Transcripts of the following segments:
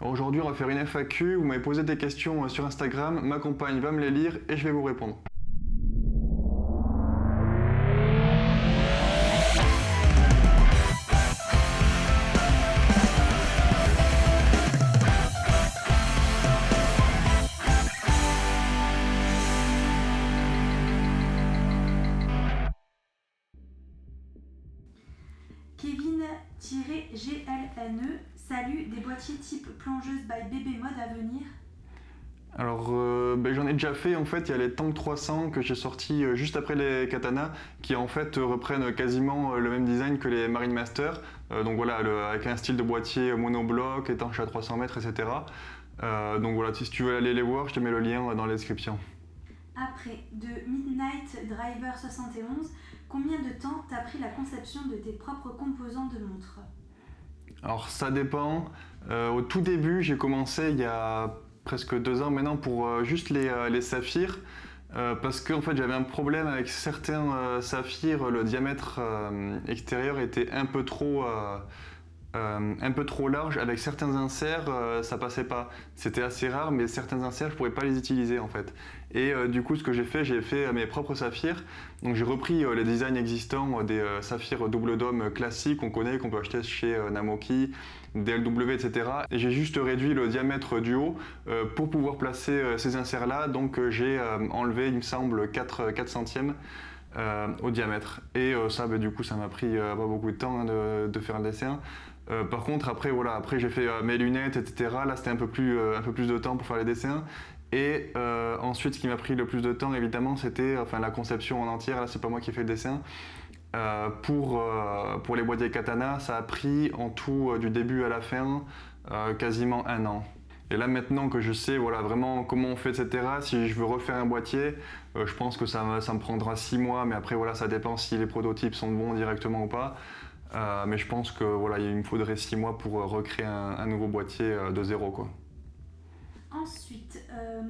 Alors aujourd'hui, on va faire une FAQ. Vous m'avez posé des questions sur Instagram. Ma compagne va me les lire et je vais vous répondre. Kevin-GLNE, salut, des boîtiers type plongeuse by BB Mode à venir. Alors j'en ai déjà fait. En fait, il y a les Tank 300 que j'ai sortis juste après les Katana qui en fait reprennent quasiment le même design que les Marine Master. Donc voilà, avec un style de boîtier monobloc, étanche à 300 mètres, etc. Donc voilà, si tu veux aller les voir, je te mets le lien dans la description. Après, de Midnight Driver 71, combien de temps t'a pris la conception de tes propres composants de montre? Alors ça dépend. Au tout début, j'ai commencé il y a presque 2 ans maintenant pour juste les saphirs. Parce que en fait, j'avais un problème avec certains saphirs, le diamètre extérieur était un peu trop large. Avec certains inserts, ça passait pas. C'était assez rare, mais certains inserts, je pourrais pas les utiliser en fait. Et du coup, ce que j'ai fait mes propres saphirs. Donc j'ai repris les designs existants des saphirs double dôme classiques qu'on connaît, qu'on peut acheter chez Namoki, DLW, etc. Et j'ai juste réduit le diamètre du haut pour pouvoir placer ces inserts-là. Donc j'ai enlevé, il me semble, 4 centièmes. Au diamètre. Et ça, du coup, ça m'a pris pas beaucoup de temps hein, de faire le dessin. Par contre, après, voilà, après j'ai fait mes lunettes, etc. Là, c'était un peu plus de temps pour faire les dessins. Et ensuite, ce qui m'a pris le plus de temps, évidemment, c'était la conception en entière. Là, c'est pas moi qui ai fait le dessin. Pour les boîtiers Katana, ça a pris en tout du début à la fin quasiment 1 an. Et là maintenant que je sais voilà, vraiment comment on fait, etc., si je veux refaire un boîtier, je pense que ça me prendra 6 mois, mais après voilà, ça dépend si les prototypes sont bons directement ou pas. Mais je pense que voilà, il me faudrait 6 mois pour recréer un nouveau boîtier de zéro, quoi. Ensuite,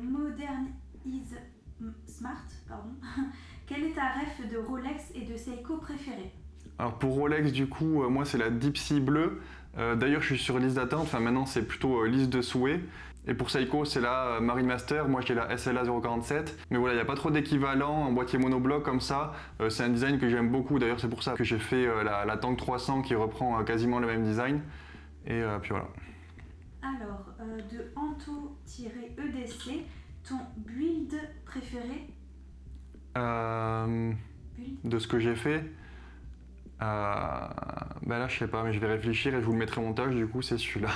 Modern is Smart, pardon. Quelle est ta ref de Rolex et de Seiko préférée? Alors pour Rolex, du coup, moi c'est la Deep Sea bleue. D'ailleurs, je suis sur liste d'attente. Enfin, maintenant c'est plutôt liste de souhait. Et pour Seiko, c'est la Marine Master. Moi j'ai la SLA 047. Mais voilà, il n'y a pas trop d'équivalent en boîtier monobloc comme ça. C'est un design que j'aime beaucoup. D'ailleurs, c'est pour ça que j'ai fait la Tank 300 qui reprend quasiment le même design. Et puis voilà. Alors, de Anto-EDC, ton build préféré? Euh, Build. de ce que j'ai fait, là je sais pas, mais je vais réfléchir et je vous le mettrai au montage. Du coup, c'est celui-là.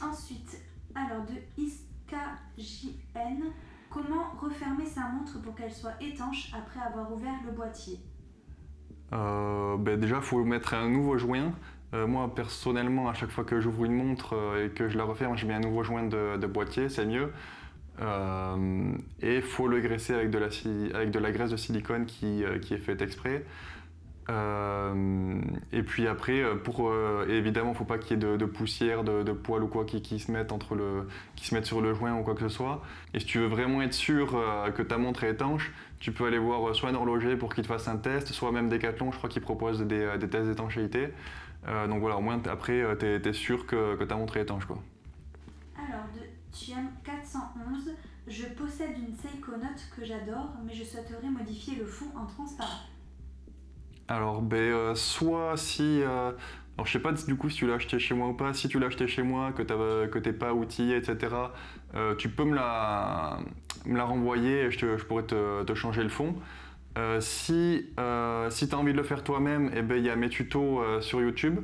Ensuite, alors de ISKJN, comment refermer sa montre pour qu'elle soit étanche après avoir ouvert le boîtier? Déjà, il faut mettre un nouveau joint. Moi, personnellement, à chaque fois que j'ouvre une montre et que je la referme, je mets un nouveau joint de boîtier, c'est mieux. Et il faut le graisser avec de la graisse de silicone qui est faite exprès. Et puis après, évidemment, il ne faut pas qu'il y ait de poussière, de poils ou quoi qui se mettent qui se mettent sur le joint ou quoi que ce soit. Et si tu veux vraiment être sûr que ta montre est étanche, tu peux aller voir soit un horloger pour qu'il te fasse un test, soit même Decathlon, je crois qu'ils proposent des tests d'étanchéité. Donc voilà, au moins après, tu es sûr que ta montre est étanche, quoi. Alors, de Chiam 411, je possède une Seiko Note que j'adore, mais je souhaiterais modifier le fond en transparent. Alors, soit si. Alors, je sais pas du coup si tu l'as acheté chez moi ou pas. Si tu l'as acheté chez moi, que t'es pas outillé, etc., tu peux me la renvoyer et je pourrais te changer le fond. Si tu as envie de le faire toi-même, il y a mes tutos sur YouTube.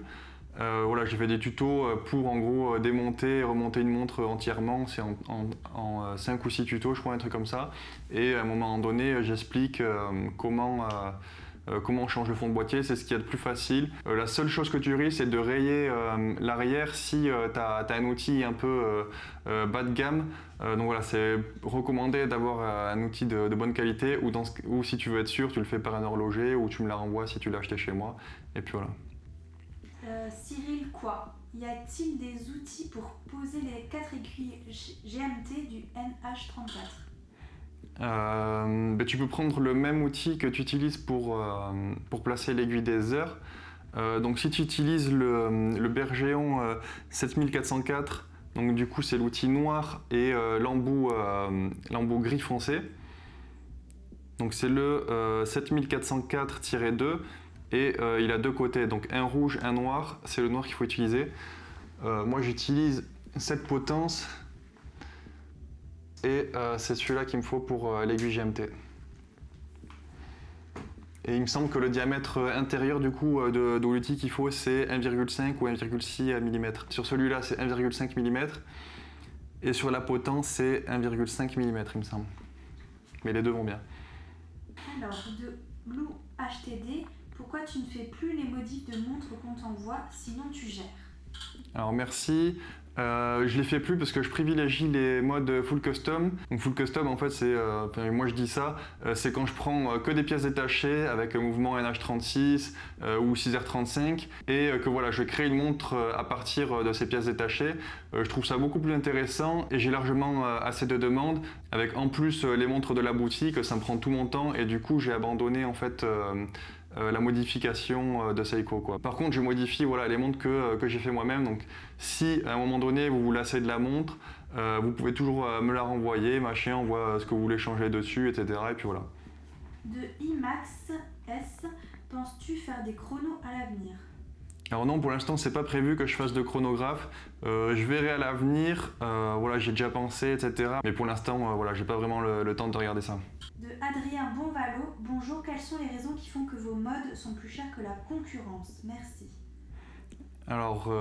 Voilà, j'ai fait des tutos pour en gros démonter et remonter une montre entièrement. C'est en 5 ou 6 tutos, je crois, un truc comme ça. Et à un moment donné, j'explique comment on change le fond de boîtier. C'est ce qu'il y a de plus facile. La seule chose que tu risques, c'est de rayer l'arrière si tu as un outil un peu bas de gamme. Donc voilà, c'est recommandé d'avoir un outil de bonne qualité ou si tu veux être sûr, tu le fais par un horloger ou tu me la renvoies si tu l'as acheté chez moi. Et puis voilà. Cyril quoi? Y a-t-il des outils pour poser les 4 aiguilles GMT du NH34? Tu peux prendre le même outil que tu utilises pour placer l'aiguille des heures. Donc si tu utilises le Bergeon 7404, donc du coup c'est l'outil noir et l'embout gris foncé. Donc c'est le 7404-2 et il a deux côtés, donc un rouge, un noir, c'est le noir qu'il faut utiliser. Moi j'utilise cette potence et c'est celui-là qu'il me faut pour l'aiguille GMT. Et il me semble que le diamètre intérieur du coup de l'outil qu'il faut c'est 1,5 ou 1,6 mm. Sur celui-là c'est 1,5 mm et sur la potence c'est 1,5 mm il me semble. Mais les deux vont bien. Alors, de Blue HTD, pourquoi tu ne fais plus les modifs de montre qu'on t'envoie, sinon tu gères? Alors merci. Je les fais plus parce que je privilégie les modes full custom. Donc full custom en fait c'est, moi je dis ça, c'est quand je prends que des pièces détachées avec un mouvement NH36 ou 6R35 et que voilà je crée une montre à partir de ces pièces détachées. Je trouve ça beaucoup plus intéressant et j'ai largement assez de demandes avec en plus les montres de la boutique, ça me prend tout mon temps et du coup j'ai abandonné en fait la modification de Seiko, quoi. Par contre, je modifie voilà, les montres que j'ai fait moi-même. Donc, si à un moment donné vous vous lassez de la montre, vous pouvez toujours me la renvoyer, machin, on voit ce que vous voulez changer dessus, etc. Et puis voilà. De IMAX S, penses-tu faire des chronos à l'avenir? Alors non, pour l'instant, c'est pas prévu que je fasse de chronographe. Je verrai à l'avenir. Voilà, j'ai déjà pensé, etc. Mais pour l'instant, voilà, j'ai pas vraiment le temps de regarder ça. De Adrien Bonvalo, bonjour, quelles sont les raisons qui font que vos modes sont plus chers que la concurrence? Merci. Alors,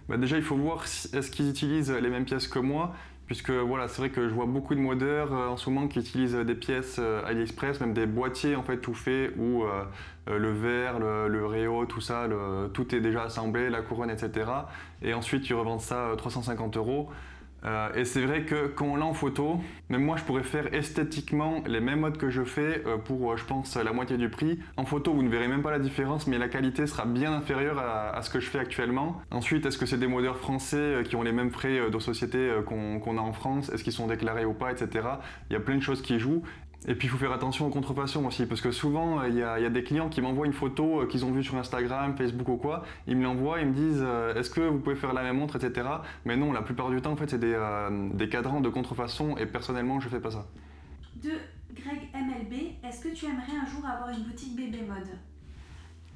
déjà, il faut voir est-ce qu'ils utilisent les mêmes pièces que moi, puisque voilà, c'est vrai que je vois beaucoup de modeurs en ce moment qui utilisent des pièces AliExpress, même des boîtiers en fait tout faits où le verre, le réo, tout ça, tout est déjà assemblé, la couronne, etc. Et ensuite, ils revendent ça 350 €. Et c'est vrai que quand on l'a en photo, même moi je pourrais faire esthétiquement les mêmes modes que je fais pour je pense la moitié du prix. En photo vous ne verrez même pas la différence mais la qualité sera bien inférieure à ce que je fais actuellement. Ensuite est-ce que c'est des modeurs français qui ont les mêmes frais de société qu'on a en France? Est-ce qu'ils sont déclarés ou pas, etc. Il y a plein de choses qui jouent. Et puis il faut faire attention aux contrefaçons aussi, parce que souvent il y a des clients qui m'envoient une photo qu'ils ont vue sur Instagram, Facebook ou quoi, ils me l'envoient, ils me disent est-ce que vous pouvez faire la même montre, etc. Mais non, la plupart du temps en fait c'est des cadrans de contrefaçon et personnellement je fais pas ça. De Greg MLB, est-ce que tu aimerais un jour avoir une boutique bébé mode?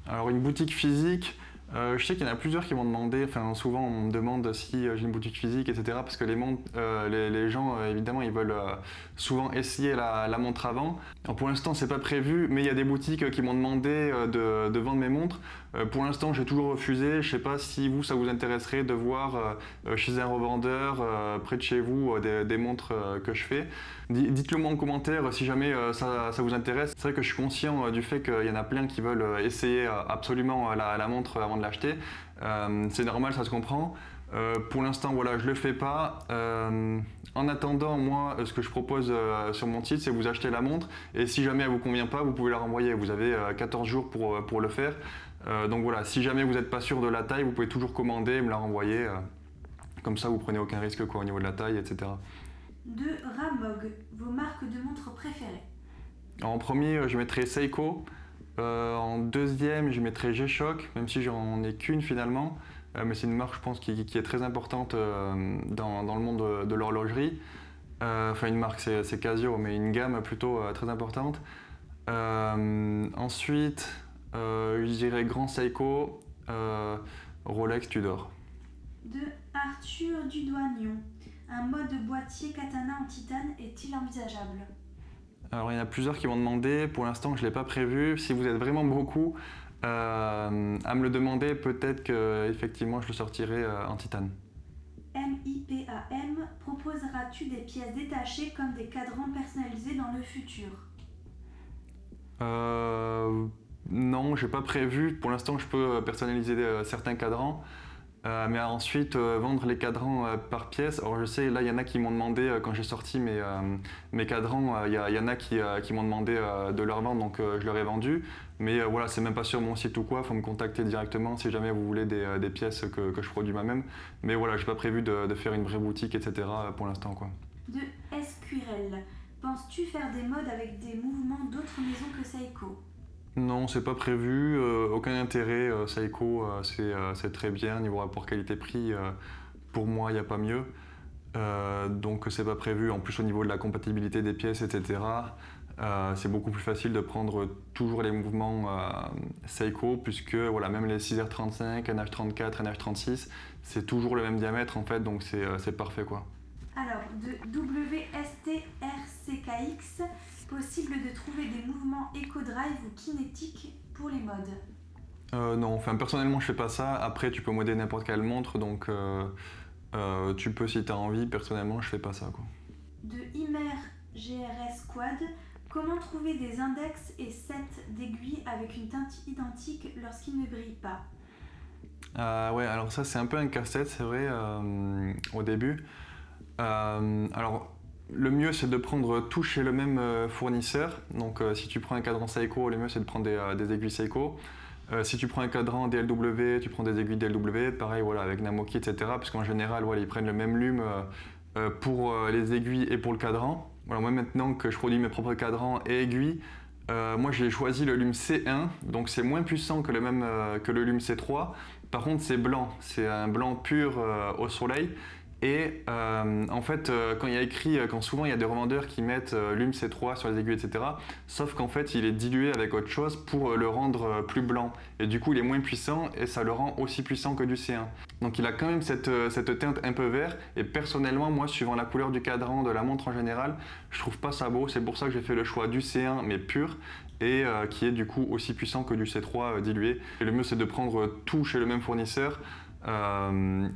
Alors une boutique physique, je sais qu'il y en a plusieurs qui m'ont demandé, enfin souvent on me demande si j'ai une boutique physique, etc. Parce que les gens, évidemment, ils veulent souvent essayer la montre avant. Alors, pour l'instant, c'est pas prévu, mais il y a des boutiques qui m'ont demandé de vendre mes montres. Pour l'instant, j'ai toujours refusé. Je sais pas si vous, ça vous intéresserait de voir chez un revendeur près de chez vous des montres que je fais. Dites-le moi en commentaire si jamais ça vous intéresse. C'est vrai que je suis conscient du fait qu'il y en a plein qui veulent essayer absolument la montre avant de l'acheter. C'est normal, ça se comprend. Pour l'instant, voilà, je le fais pas. En attendant, moi, ce que je propose sur mon site, c'est vous acheter la montre et si jamais elle vous convient pas, vous pouvez la renvoyer. Vous avez 14 jours pour le faire. Donc voilà, si jamais vous n'êtes pas sûr de la taille, vous pouvez toujours commander et me la renvoyer. Comme ça, vous prenez aucun risque quoi, au niveau de la taille, etc. De Ramog, vos marques de montres préférées? Alors, en premier, je mettrai Seiko. En deuxième, je mettrai G-Shock, même si j'en ai qu'une finalement. Mais c'est une marque, je pense, qui est très importante dans le monde de l'horlogerie. Enfin, une marque, c'est Casio, mais une gamme plutôt très importante. Ensuite, je dirais Grand Seiko, Rolex, Tudor. De Arthur Dudoignon, un mode boîtier katana en titane est-il envisageable? Alors, il y en a plusieurs qui m'ont demandé. Pour l'instant, je ne l'ai pas prévu. Si vous êtes vraiment beaucoup à me le demander, peut-être qu'effectivement, je le sortirai en titane. MIPAM, proposeras-tu des pièces détachées comme des cadrans personnalisés dans le futur? Non, j'ai pas prévu. Pour l'instant, je peux personnaliser certains cadrans. Mais ensuite, vendre les cadrans par pièce. Alors je sais, là, il y en a qui m'ont demandé, quand j'ai sorti mes cadrans, il y en a qui m'ont demandé de leur vendre, donc je leur ai vendu. Mais voilà, c'est même pas sur mon site ou quoi, il faut me contacter directement si jamais vous voulez des pièces que je produis moi-même. Mais voilà, j'ai pas prévu de faire une vraie boutique, etc. pour l'instant, quoi. De SQRL, penses-tu faire des modes avec des mouvements d'autres maisons que Seiko? Non, c'est pas prévu, aucun intérêt. Seiko, c'est très bien. Niveau rapport qualité-prix, pour moi, il n'y a pas mieux. Donc c'est pas prévu. En plus, au niveau de la compatibilité des pièces, etc., c'est beaucoup plus facile de prendre toujours les mouvements Seiko, puisque voilà, même les 6R35, NH34, NH36, c'est toujours le même diamètre en fait, donc c'est parfait quoi. Alors, de WSTRCKX, possible de trouver des mouvements Eco-Drive ou kinétiques pour les modes. Non, enfin personnellement je fais pas ça. Après tu peux modder n'importe quelle montre, donc tu peux si tu as envie. Personnellement je fais pas ça quoi. De Imer GRS Quad, comment trouver des index et sets d'aiguilles avec une teinte identique lorsqu'ils ne brillent pas? Ouais, alors ça c'est un peu un casse-tête, c'est vrai, au début. Alors le mieux c'est de prendre tout chez le même fournisseur. Donc si tu prends un cadran Seiko, le mieux c'est de prendre des aiguilles Seiko. Si tu prends un cadran DLW, tu prends des aiguilles DLW, pareil voilà, avec Namoki, etc. Parce qu'en général, voilà, ils prennent le même lume pour les aiguilles et pour le cadran. Voilà, moi maintenant que je produis mes propres cadrans et aiguilles, moi j'ai choisi le lume C1, donc c'est moins puissant que que le lume C3. Par contre c'est blanc, c'est un blanc pur au soleil. Et en fait, quand il y a écrit, quand souvent il y a des revendeurs qui mettent lume C3 sur les aiguilles, etc. Sauf qu'en fait, il est dilué avec autre chose pour le rendre plus blanc. Et du coup, il est moins puissant et ça le rend aussi puissant que du C1. Donc il a quand même cette teinte un peu vert. Et personnellement, moi, suivant la couleur du cadran, de la montre en général, je trouve pas ça beau. C'est pour ça que j'ai fait le choix du C1, mais pur. Et qui est du coup aussi puissant que du C3 dilué. Et le mieux, c'est de prendre tout chez le même fournisseur. Même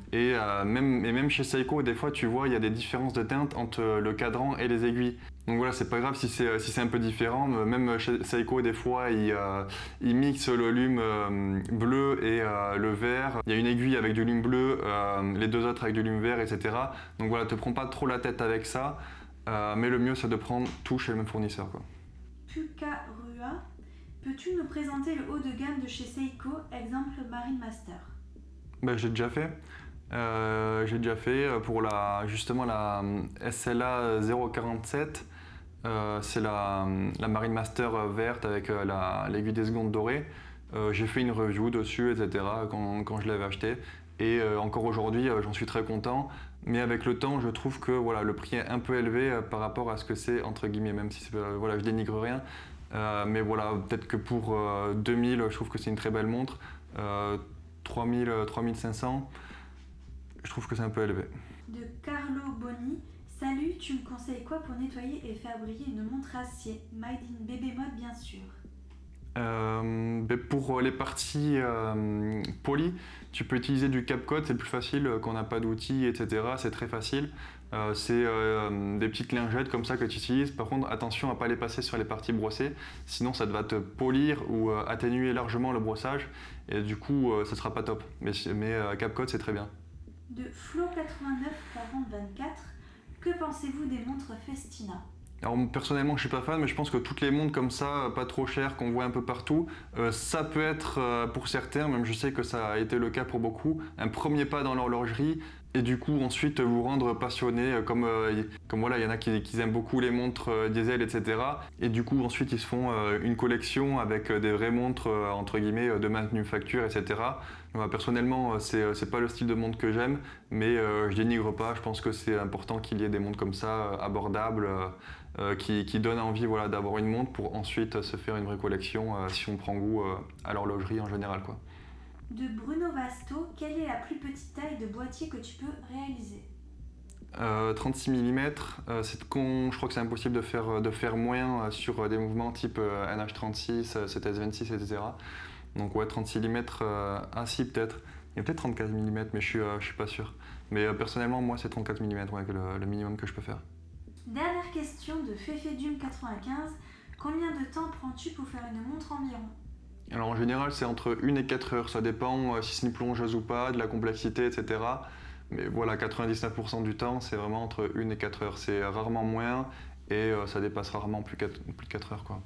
chez Seiko, des fois, tu vois, il y a des différences de teinte entre le cadran et les aiguilles. Donc voilà, c'est pas grave si c'est un peu différent. Même chez Seiko, des fois, ils mixent le lume bleu et le vert. Il y a une aiguille avec du lume bleu, les deux autres avec du lume vert, etc. Donc voilà, te prends pas trop la tête avec ça. Mais le mieux, c'est de prendre tout chez le même fournisseur, quoi. Puka Rua, peux-tu nous présenter le haut de gamme de chez Seiko, exemple Marine Master? Ben, j'ai déjà fait pour justement la SLA 047. C'est la Marine Master verte avec l'aiguille des secondes dorée. J'ai fait une review dessus, etc. quand je l'avais acheté. Et encore aujourd'hui, j'en suis très content. Mais avec le temps, je trouve que voilà, le prix est un peu élevé par rapport à ce que c'est, entre guillemets, même si voilà, je dénigre rien. Mais voilà, peut-être que pour 2000, je trouve que c'est une très belle montre. 3000, 3500, je trouve que c'est un peu élevé. De Carlo Boni, salut, tu me conseilles quoi pour nettoyer et faire briller une montre acier? Made in Baby Mode, bien sûr. Pour les parties polies, tu peux utiliser du CapCut, c'est le plus facile quand on n'a pas d'outils, etc. C'est très facile. C'est des petites lingettes comme ça que tu utilises. Par contre, attention à ne pas les passer sur les parties brossées, sinon ça va te polir ou atténuer largement le brossage et du coup ça sera pas top. Mais CapCut c'est très bien. De Flo894024, que pensez-vous des montres Festina? Alors personnellement je suis pas fan, mais je pense que toutes les montres comme ça, pas trop chères, qu'on voit un peu partout, ça peut être pour certains, même je sais que ça a été le cas pour beaucoup, un premier pas dans l'horlogerie. Et du coup ensuite vous rendre passionné, comme voilà, il y en a qui aiment beaucoup les montres diesel, etc. Et du coup ensuite ils se font une collection avec des vraies montres entre guillemets de manufacture, etc. Moi, personnellement c'est pas le style de montre que j'aime, mais je dénigre pas, je pense que c'est important qu'il y ait des montres comme ça, abordables, qui donnent envie voilà, d'avoir une montre pour ensuite se faire une vraie collection si on prend goût à l'horlogerie en général, quoi. De Bruno Vasto, quelle est la plus petite taille de boîtier que tu peux réaliser? 36 mm, je crois que c'est impossible de faire moins sur des mouvements type NH36, 7S26, etc. Donc ouais, 36 mm, ah si peut-être. Il y a peut-être 34 mm, mais je suis pas sûr. Mais personnellement, moi c'est 34 mm, ouais, le minimum que je peux faire. Dernière question de Fefedum95, combien de temps prends-tu pour faire une montre environ? Alors en général, c'est entre 1 et 4 heures. Ça dépend si c'est une plongeuse ou pas, de la complexité, etc. Mais voilà, 99% du temps, c'est vraiment entre 1 et 4 heures. C'est rarement moins et ça dépasse rarement plus de 4 heures, quoi.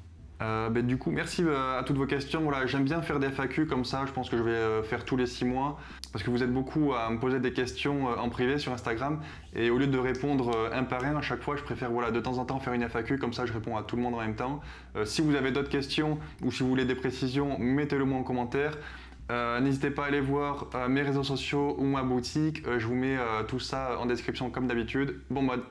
Du coup, merci à toutes vos questions. Voilà, j'aime bien faire des FAQ comme ça, je pense que je vais faire tous les 6 mois, parce que vous êtes beaucoup à me poser des questions en privé sur Instagram, et au lieu de répondre un par un à chaque fois, je préfère voilà, de temps en temps faire une FAQ, comme ça je réponds à tout le monde en même temps. Si vous avez d'autres questions, ou si vous voulez des précisions, mettez-le moi en commentaire. N'hésitez pas à aller voir mes réseaux sociaux ou ma boutique, je vous mets tout ça en description comme d'habitude. Bon mode.